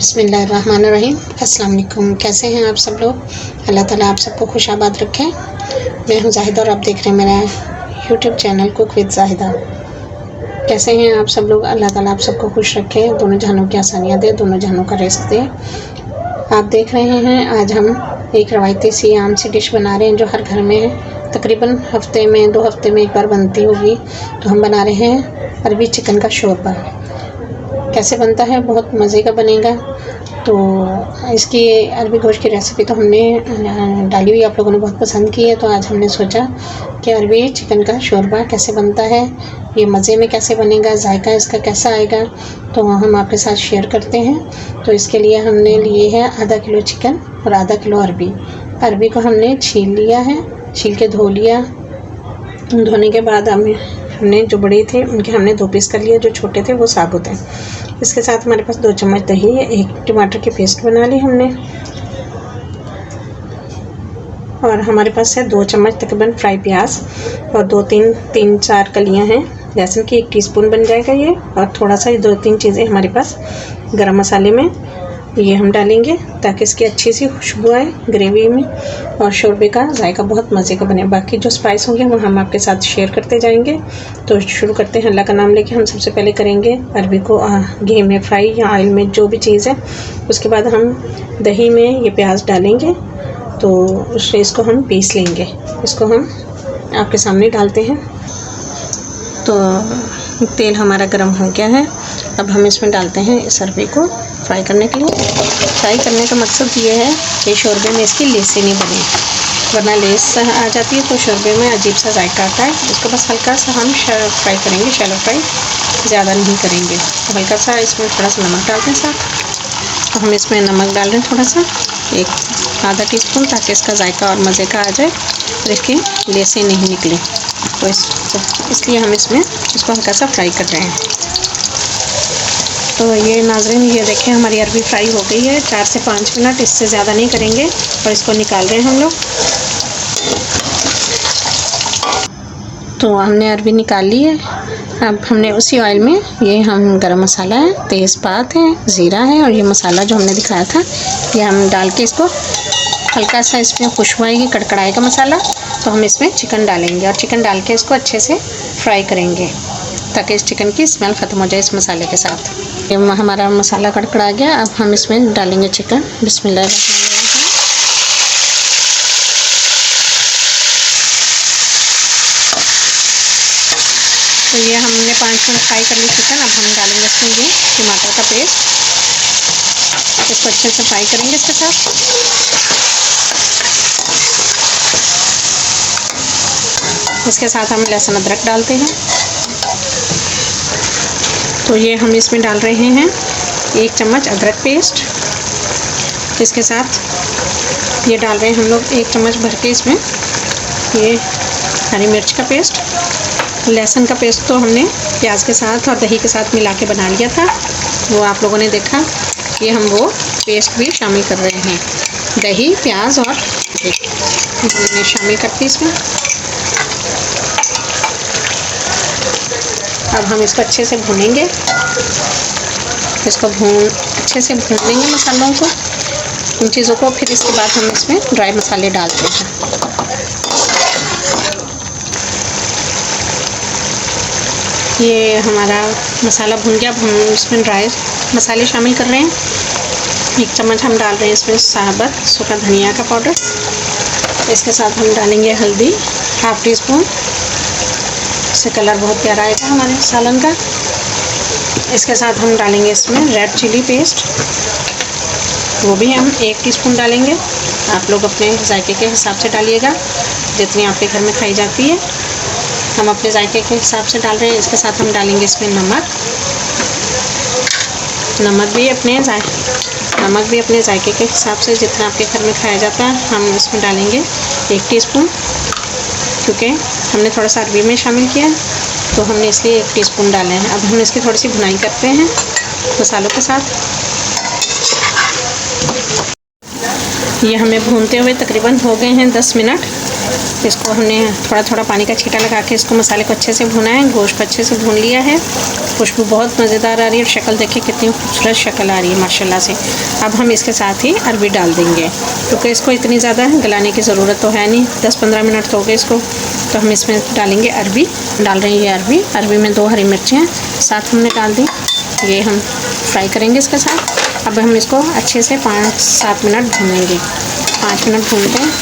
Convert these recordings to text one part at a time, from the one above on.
बिस्मिल्लाहिर्रहमानिर्रहीम। अस्सलाम वालेकुम। कैसे हैं आप सब लोग? अल्लाह ताला आप सबको खुश आबाद रखे। मैं हूं जाहिदा और आप देख रहे हैं मेरा YouTube channel cook with Zahida. कैसे हैं आप सब लोग? अल्लाह ताला आप सबको खुश रखे, दोनों जहानों की आसानियाँ दे, दोनों जहानों का रिज़्क़ दे। आप देख रहे हैं आज हम एक रवायती सी आम सी डिश बना रहे हैं जो हर घर में तकरीबन हफ्ते में 2 हफ्ते में एक बार बनती होगी। तो हम बना रहे हैं अरबी चिकन का शोरबा। कैसे बनता है? बहुत मज़े का बनेगा। तो इसकी अरबी गोश्त की रेसिपी तो हमने डाली हुई, आप लोगों ने बहुत पसंद की है। तो आज हमने सोचा कि अरबी चिकन का शोरबा कैसे बनता है, ये मज़े में कैसे बनेगा, जायका इसका कैसा आएगा, तो हम आपके साथ शेयर करते हैं। तो इसके लिए हमने लिए है आधा किलो चिकन और आधा किलो अरबी। अरबी को हमने छील लिया है, छील के धो लिया। धोने के बाद हमने जो बड़े थे उनके हमने 2 पीस कर लिए, जो छोटे थे वो साबुत हैं। इसके साथ हमारे पास 2 चम्मच दही है, 1 टमाटर की पेस्ट बना ली हमने, और हमारे पास है 2 चम्मच तकरीबन फ्राई प्याज और 3-4 कलियां हैं लहसुन की, 1 टीस्पून बन जाएगा ये। और थोड़ा सा 2-3 चीज़ें हमारे पास गरम मसाले में ये हम डालेंगे ताकि इसकी अच्छी सी खुशबू आए ग्रेवी में और शोरबे का जायका बहुत मज़े का बने। बाकी जो स्पाइस होंगे वो हम आपके साथ शेयर करते जाएंगे। तो शुरू करते हैं अल्लाह का नाम लेके। हम सबसे पहले करेंगे अरबी को घी में फ्राई या ऑयल में, जो भी चीज़ है। उसके बाद हम दही में ये प्याज डालेंगे, तो उससे इसको हम पीस लेंगे। इसको हम आपके सामने डालते हैं। तो तेल हमारा गर्म हो गया है, अब हम इसमें डालते हैं इस अरबी को फ्राई करने के लिए। फ्राई करने का मकसद ये है कि शोरबे में इसकी लेसें नहीं बने, वरना लेस आ जाती है तो शोरबे में अजीब सा जायका आता है। इसको बस हल्का सा हम फ्राई करेंगे, शैलो फ्राई, ज़्यादा नहीं करेंगे। तो हल्का सा इसमें थोड़ा सा नमक डालते हैं साथ। तो हम इसमें नमक डाल रहे हैं थोड़ा सा, आधा टीस्पून, ताकि इसका जायका और मज़े का आ जाए और इसकी लेसें नहीं निकले। तो इसलिए हम इसमें इसको हल्का सा फ्राई कर रहे हैं। तो ये नाज़रीन, ये देखें हमारी अरबी फ्राई हो गई है। 4 से 5 मिनट, इससे ज़्यादा नहीं करेंगे। और इसको निकाल रहे हैं हम लोग। तो हमने अरबी निकाल ली है। अब हमने उसी ऑयल में ये हम गरम मसाला है, तेज़पात है, ज़ीरा है, और ये मसाला जो हमने दिखाया था ये हम डाल के इसको हल्का सा, इसमें खुशबू आएगी, कड़कड़ाएगा मसाला। तो हम इसमें चिकन डालेंगे और चिकन डाल के इसको अच्छे से फ्राई करेंगे ताकि इस चिकन की स्मेल ख़त्म हो जाए इस मसाले के साथ। ये हमारा मसाला कड़कड़ा गया। अब हम इसमें डालेंगे चिकन। बिस्मिल्लाह। तो ये हमने 5 मिनट फ्राई कर ली चिकन। अब हम डालेंगे इसमें ये टमाटर का पेस्ट, इसको अच्छे से फ्राई करेंगे इसके साथ। इसके साथ हम लहसुन अदरक डालते हैं। तो ये हम इसमें डाल रहे हैं 1 चम्मच अदरक पेस्ट। इसके साथ ये डाल रहे हैं हम लोग 1 चम्मच भर के इसमें ये हरी मिर्च का पेस्ट। लहसुन का पेस्ट तो हमने प्याज के साथ और दही के साथ मिला के बना लिया था, वो आप लोगों ने देखा। ये हम वो पेस्ट भी शामिल कर रहे हैं, दही, प्याज और हमने शामिल करती इसमें। अब हम इसको अच्छे से भूनेंगे, इसको अच्छे से भून लेंगे मसालों को, इन चीज़ों को। फिर इसके बाद हम इसमें ड्राई मसाले डालते हैं। ये हमारा मसाला भून गया। अब हम इसमें ड्राई मसाले शामिल कर रहे हैं। 1 चम्मच हम डाल रहे हैं इसमें साबुत सूखा धनिया का पाउडर। इसके साथ हम डालेंगे हल्दी, 1/2 टीस्पून, इससे कलर बहुत प्यारा आएगा हमारे सालन का। इसके साथ हम डालेंगे इसमें रेड चिली पेस्ट, वो भी हम 1 टीस्पून डालेंगे। आप लोग अपने जायके के हिसाब से डालिएगा, जितनी आपके घर में खाई जाती है। हम अपने जायके के हिसाब से डाल रहे हैं। इसके साथ हम डालेंगे इसमें नमक भी अपने जायके के हिसाब से, जितना आपके घर में खाया जाता है हम इसमें डालेंगे 1 टीस्पून, क्योंकि हमने थोड़ा सा अरबी में शामिल किया है तो हमने इसलिए 1 टीस्पून डाले हैं। अब हम इसकी थोड़ी सी भुनाई करते हैं मसालों के साथ। ये हमें भूनते हुए तकरीबन हो गए हैं 10 मिनट। इसको हमने थोड़ा थोड़ा पानी का छींटा लगा के इसको मसाले को अच्छे से भुना है। गोश्त को अच्छे से भून लिया है। खुशबू बहुत मज़ेदार आ रही है और शक्ल देखिए कितनी खूबसूरत शक्ल आ रही है माशाल्लाह से। अब हम इसके साथ ही अरबी डाल देंगे, क्योंकि इसको इतनी ज़्यादा गलाने की ज़रूरत तो है नहीं, 10-15 मिनट तो हो गए इसको। तो हम इसमें डालेंगे अरबी। डाल रही है अरबी। अरबी में 2 हरी मिर्चें साथ हमने डाल दी, ये हम फ्राई करेंगे इसके साथ। अब हम इसको अच्छे से 5-7 मिनट भूनेंगे। 5 मिनट भूनते हैं।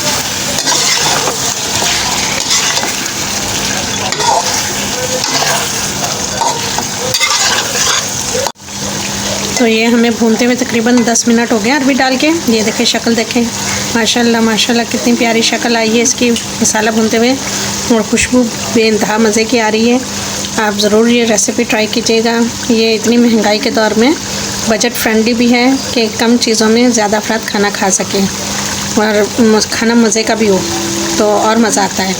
तो ये हमें भूनते हुए तकरीबन 10 मिनट हो गया अरबी डाल के। ये देखें शक्ल देखें, माशाल्लाह माशाल्लाह कितनी प्यारी शक्ल आई है इसकी मसाला भूनते हुए, और खुशबू बेइंतहा मज़े की आ रही है। आप ज़रूर ये रेसिपी ट्राई कीजिएगा। ये इतनी महंगाई के दौर में बजट फ्रेंडली भी है कि कम चीज़ों में ज़्यादा अफराद खाना खा सकें और खाना मज़े का भी हो, तो और मज़ा आता है।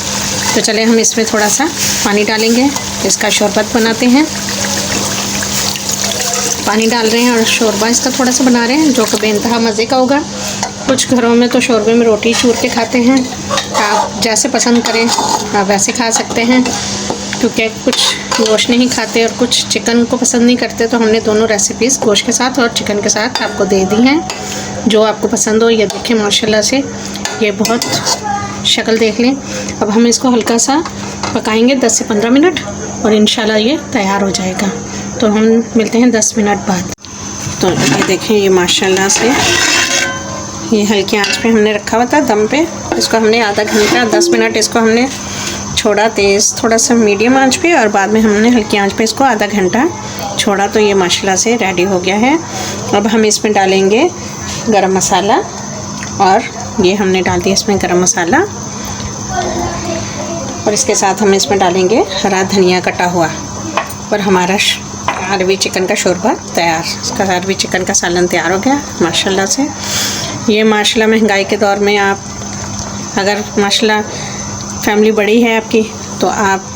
तो चले हम इसमें थोड़ा सा पानी डालेंगे, इसका शरबत बनाते हैं। पानी डाल रहे हैं और शोरबा इसका थोड़ा सा बना रहे हैं, जो कि बेइंतहा मज़े का होगा। कुछ घरों में तो शोरबे में रोटी चूर के खाते हैं। आप जैसे पसंद करें आप वैसे खा सकते हैं, क्योंकि कुछ गोश्त नहीं खाते और कुछ चिकन को पसंद नहीं करते। तो हमने दोनों रेसिपीज़ गोश्त के साथ और चिकन के साथ आपको दे दी हैं, जो आपको पसंद हो। ये देखें माशाल्लाह से ये बहुत शक्ल देख लें। अब हम इसको हल्का सा पकाएंगे 10 से 15 मिनट और इंशाल्लाह ये तैयार हो जाएगा। तो हम मिलते हैं 10 मिनट बाद। तो ये देखें ये माशाल्लाह से ये हल्की आंच पे हमने रखा हुआ था दम पे। इसको हमने आधा घंटा 10 मिनट इसको हमने छोड़ा तेज़, थोड़ा सा मीडियम आंच पे, और बाद में हमने हल्की आंच पे इसको आधा घंटा छोड़ा। तो ये माशाल्लाह से रेडी हो गया है। अब हम इसमें डालेंगे गरम मसाला, और ये हमने डाल दिया इसमें गरम मसाला, और इसके साथ हम इसमें डालेंगे हरा धनिया कटा हुआ। और हमारा अरबी चिकन का शोरबा तैयार, इसका अरबी चिकन का सालन तैयार हो गया माशाल्लाह से। ये माशाल्लाह महंगाई के दौर में आप अगर माशाल्लाह फैमिली बड़ी है आपकी, तो आप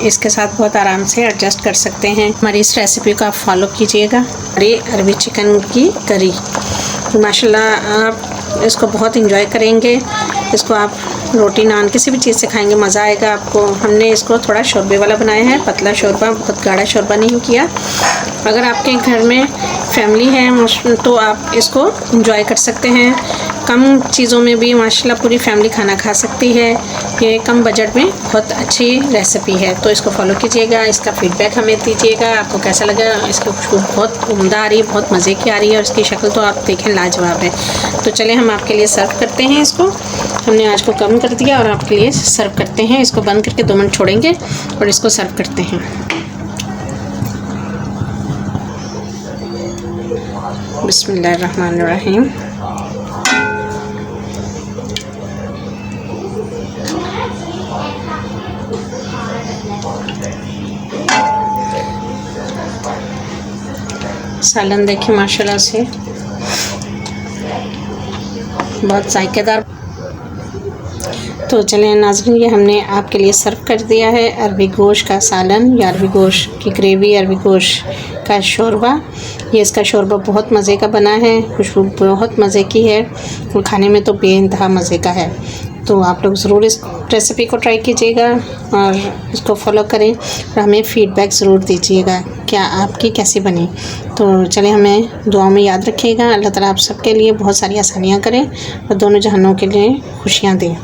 इसके साथ बहुत आराम से एडजस्ट कर सकते हैं। हमारी इस रेसिपी को आप फॉलो कीजिएगा। ये अरबी चिकन की करी माशाल्लाह आप इसको बहुत इंजॉय करेंगे। इसको आप रोटी नान किसी भी चीज़ से खाएंगे, मज़ा आएगा आपको। हमने इसको थोड़ा शोरबे वाला बनाया है, पतला शोरबा, बहुत गाढ़ा शोरबा नहीं किया। अगर आपके घर में फैमिली है तो आप इसको इंजॉय कर सकते हैं। कम चीज़ों में भी माशाल्लाह पूरी फैमिली खाना खा सकती है। ये कम बजट में बहुत अच्छी रेसिपी है, तो इसको फॉलो कीजिएगा। इसका फीडबैक हमें दीजिएगा, आपको कैसा लगा। इसकी खुशबू बहुत उम्दा आ रही है, बहुत मज़े की आ रही है, और इसकी शक्ल तो आप देखें लाजवाब है। तो चलें हम आपके लिए सर्व करते हैं इसको। हमने आज को कम कर दिया और आपके लिए सर्व करते हैं। इसको बंद करके 2 मिनट छोड़ेंगे और इसको सर्व करते हैं। बिस्मिल्लाहिर्रहमानिर्रहीम। सालन देखिए माशाल्लाह से बहुत जायकेदार। तो चलें नाज़रीन, ये हमने आपके लिए सर्व कर दिया है अरबी गोश्त का सालन या अरबी गोश्त की ग्रेवी, अरबी गोश्त का शोरबा। ये इसका शोरबा बहुत मज़े का बना है, खुशबू बहुत मज़े की है और खाने में तो बेइंतहा मज़े का है। तो आप लोग ज़रूर इस रेसिपी को ट्राई कीजिएगा और इसको फॉलो करें और हमें फ़ीडबैक ज़रूर दीजिएगा क्या आपकी कैसी बनी। तो चलें, हमें दुआ में याद रखिएगा। अल्लाह ताला आप सबके लिए बहुत सारी आसानियाँ करें और दोनों जहानों के लिए खुशियाँ दें।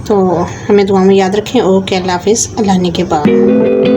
तो हमें दुआ में याद रखें। ओके, अल्लाह हाफ़िज़, अल्लाह ने के बाद।